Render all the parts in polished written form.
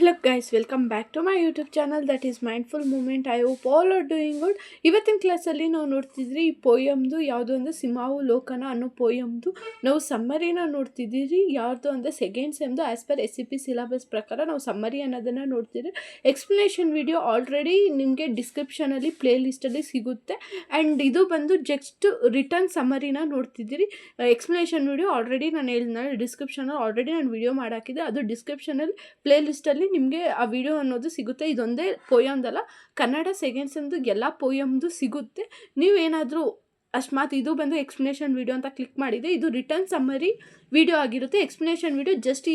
Hello guys, welcome back to my YouTube channel that is Mindful Moment. I hope all are doing good. ಇವತ್ತಿನ ಕ್ಲಾಸಲ್ಲಿ ನಾವು ನೋಡ್ತಿದ್ರಿ ಈ ಪೋಯಮ್ದು ಯಾವುದೋ ಒಂದು ಸಿಂಹಾವು ಲೋಕನ ಅನ್ನೋ ಪೋಯಮ್ದು ನಾವು ಸಮ್ಮರಿನ ನೋಡ್ತಿದ್ದೀರಿ. ಯಾವುದು ಅಂದರೆ ಸೆಕೆಂಡ್ ಸೆಮ್ದು ಆ್ಯಸ್ ಪರ್ SCP ಸಿಲೆಬಸ್ ಪ್ರಕಾರ ನಾವು ಸಮ್ಮರಿ ಅನ್ನೋದನ್ನು ನೋಡ್ತಿದ್ರಿ. ಎಕ್ಸ್ಪ್ಲನೇಷನ್ ವಿಡಿಯೋ ಆಲ್ರೆಡಿ ನಿಮಗೆ ಡಿಸ್ಕ್ರಿಪ್ಷನಲ್ಲಿ ಪ್ಲೇ ಲಿಸ್ಟಲ್ಲಿ ಸಿಗುತ್ತೆ. ಆ್ಯಂಡ್ ಇದು ಬಂದು ಜಸ್ಟ್ ರಿಟರ್ನ್ ಸಮ್ಮರಿನ ನೋಡ್ತಿದ್ದೀರಿ. ಎಕ್ಸ್ಪ್ಲನೇಷನ್ ವಿಡಿಯೋ ಆಲ್ರೆಡಿ ನಾನು ಹೇಳಿದ್ನಲ್ಲ ಡಿಸ್ಕ್ರಿಪ್ಷನಲ್ಲಿ ಆಲ್ರೆಡಿ ನಾನು ವಿಡಿಯೋ ಮಾಡಾಕಿದ್ದೆ. ಅದು ಡಿಸ್ಕ್ರಿಪ್ಷನಲ್ಲಿ ಪ್ಲೇ ಲಿಸ್ಟಲ್ಲಿ ನಿಮಗೆ ಆ ವಿಡಿಯೋ ಅನ್ನೋದು ಸಿಗುತ್ತೆ. ಇದೊಂದೇ ಪೋಯಮ್ದಲ್ಲ, ಕನ್ನಡ ಸೆಕೆಂಡ್ ಸೆಮ್ದು ಎಲ್ಲ ಪೋಯಮ್ದು ಸಿಗುತ್ತೆ. ನೀವೇನಾದರೂ ಅಕಸ್ಮಾತ್ ಇದು ಬಂದು ಎಕ್ಸ್ಪ್ಲನೇಷನ್ ವಿಡಿಯೋ ಅಂತ ಕ್ಲಿಕ್ ಮಾಡಿದೆ, ಇದು ರಿಟರ್ನ್ ಸಮ್ಮರಿ ವಿಡಿಯೋ ಆಗಿರುತ್ತೆ. ಎಕ್ಸ್ಪ್ಲನೇಷನ್ ವಿಡಿಯೋ ಜಸ್ಟ್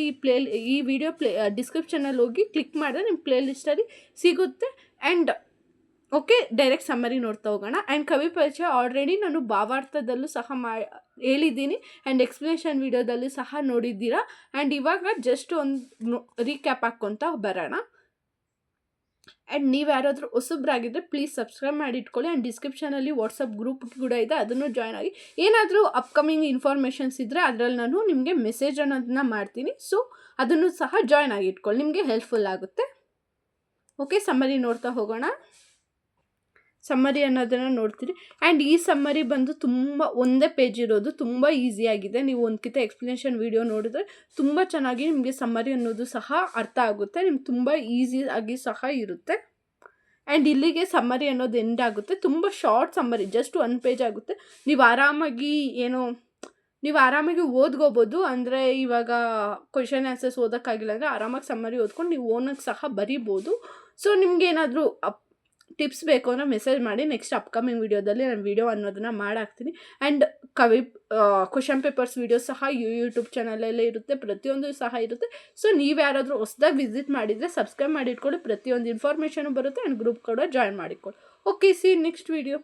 ಈ ವಿಡಿಯೋ ಡಿಸ್ಕ್ರಿಪ್ಷನಲ್ಲಿ ಹೋಗಿ ಕ್ಲಿಕ್ ಮಾಡಿದ್ರೆ ನಿಮ್ಮ ಪ್ಲೇ ಲಿಸ್ಟಲ್ಲಿ ಸಿಗುತ್ತೆ. ಆ್ಯಂಡ್ ಓಕೆ, ಡೈರೆಕ್ಟ್ ಸಮ್ಮರಿ ನೋಡ್ತಾ ಹೋಗೋಣ. ಆ್ಯಂಡ್ ಕವಿ ಪರಿಚಯ ಆಲ್ರೆಡಿ ನಾನು ಭಾವಾರ್ಥದಲ್ಲೂ ಸಹ ಹೇಳಿದ್ದೀನಿ ಆ್ಯಂಡ್ ಎಕ್ಸ್ಪ್ಲನೇಷನ್ ವಿಡಿಯೋದಲ್ಲೂ ಸಹ ನೋಡಿದ್ದೀರಾ. ಆ್ಯಂಡ್ ಇವಾಗ ಜಸ್ಟ್ ಒಂದು ರೀಕ್ಯಾಪ್ ಹಾಕ್ಕೊತ ಬರೋಣ. ಆ್ಯಂಡ್ ನೀವು ಯಾರಾದರೂ ಹೊಸಬ್ರಾಗಿದ್ದರೆ ಪ್ಲೀಸ್ ಸಬ್ಸ್ಕ್ರೈಬ್ ಮಾಡಿ ಇಟ್ಕೊಳ್ಳಿ. ಆ್ಯಂಡ್ ಡಿಸ್ಕ್ರಿಪ್ಷನಲ್ಲಿ ವಾಟ್ಸಪ್ ಗ್ರೂಪ್ ಕೂಡ ಇದೆ, ಅದನ್ನು ಜಾಯ್ನ್ ಆಗಿ. ಏನಾದರೂ ಅಪ್ಕಮಿಂಗ್ ಇನ್ಫಾರ್ಮೇಷನ್ಸ್ ಇದ್ದರೆ ಅದರಲ್ಲಿ ನಾನು ನಿಮಗೆ ಮೆಸೇಜ್ ಅನ್ನೋದನ್ನ ಮಾಡ್ತೀನಿ. ಸೊ ಅದನ್ನು ಸಹ ಜಾಯ್ನ್ ಆಗಿ ಇಟ್ಕೊಳ್ಳಿ, ನಿಮಗೆ ಹೆಲ್ಪ್ಫುಲ್ ಆಗುತ್ತೆ. ಓಕೆ, ಸಮ್ಮರಿ ನೋಡ್ತಾ ಹೋಗೋಣ. ಸಮ್ಮರಿ ಅನ್ನೋದನ್ನು ನೋಡ್ತೀರಿ. ಆ್ಯಂಡ್ ಈ ಸಮ್ಮರಿ ಬಂದು ತುಂಬ ಒಂದೇ ಪೇಜ್ ಇರೋದು, ತುಂಬ ಈಸಿಯಾಗಿದೆ. ನೀವು ಒಂದ್ಕಿಂತ ಎಕ್ಸ್ಪ್ಲನೇಷನ್ ವಿಡಿಯೋ ನೋಡಿದ್ರೆ ತುಂಬ ಚೆನ್ನಾಗಿ ನಿಮಗೆ ಸಮ್ಮರಿ ಅನ್ನೋದು ಸಹ ಅರ್ಥ ಆಗುತ್ತೆ. ನಿಮ್ಗೆ ತುಂಬ ಈಸಿಯಾಗಿ ಸಹ ಇರುತ್ತೆ. ಆ್ಯಂಡ್ ಇಲ್ಲಿಗೆ ಸಮ್ಮರಿ ಅನ್ನೋದು ಎಂಡ್ ಆಗುತ್ತೆ. ತುಂಬ ಶಾರ್ಟ್ ಸಮ್ಮರಿ, ಜಸ್ಟ್ 1 ಪೇಜ್ ಆಗುತ್ತೆ. ನೀವು ಆರಾಮಾಗಿ ಓದ್ಕೋಬೋದು. ಅಂದರೆ ಇವಾಗ ಕ್ವೆಶನ್ ಆನ್ಸರ್ಸ್ ಓದೋಕ್ಕಾಗಿಲ್ಲ ಅಂದರೆ ಆರಾಮಾಗಿ ಸಮ್ಮರಿ ಓದ್ಕೊಂಡು ನೀವು ಓನಕ್ಕೆ ಸಹ ಬರಿಬೋದು. ಸೊ ನಿಮ್ಗೆ ಏನಾದರೂ ಟಿಪ್ಸ್ ಬೇಕು ಅಂದರೆ ಮೆಸೇಜ್ ಮಾಡಿ, ನೆಕ್ಸ್ಟ್ ಅಪ್ಕಮಿಂಗ್ ವಿಡಿಯೋದಲ್ಲಿ ನಾನು ವಿಡಿಯೋ ಅನ್ನೋದನ್ನು ಮಾಡಾಕ್ತೀನಿ. ಆ್ಯಂಡ್ ಕ್ವೆಶನ್ ಪೇಪರ್ಸ್ ವಿಡಿಯೋ ಸಹ ಯೂಟ್ಯೂಬ್ ಚಾನಲಲ್ಲೇ ಇರುತ್ತೆ, ಪ್ರತಿಯೊಂದು ಸಹ ಇರುತ್ತೆ. ಸೊ ನೀವು ಯಾರಾದರೂ ಹೊಸದಾಗಿ ವಿಸಿಟ್ ಮಾಡಿದರೆ ಸಬ್ಸ್ಕ್ರೈಬ್ ಮಾಡಿ ಇಟ್ಕೊಳ್ಳಿ, ಪ್ರತಿಯೊಂದು ಇನ್ಫಾರ್ಮೇಷನು ಬರುತ್ತೆ. ಆ್ಯಂಡ್ ಗ್ರೂಪ್ ಕೂಡ ಜಾಯ್ನ್ ಮಾಡಿಕೊಳ್ಳಿ. Okay, C next video.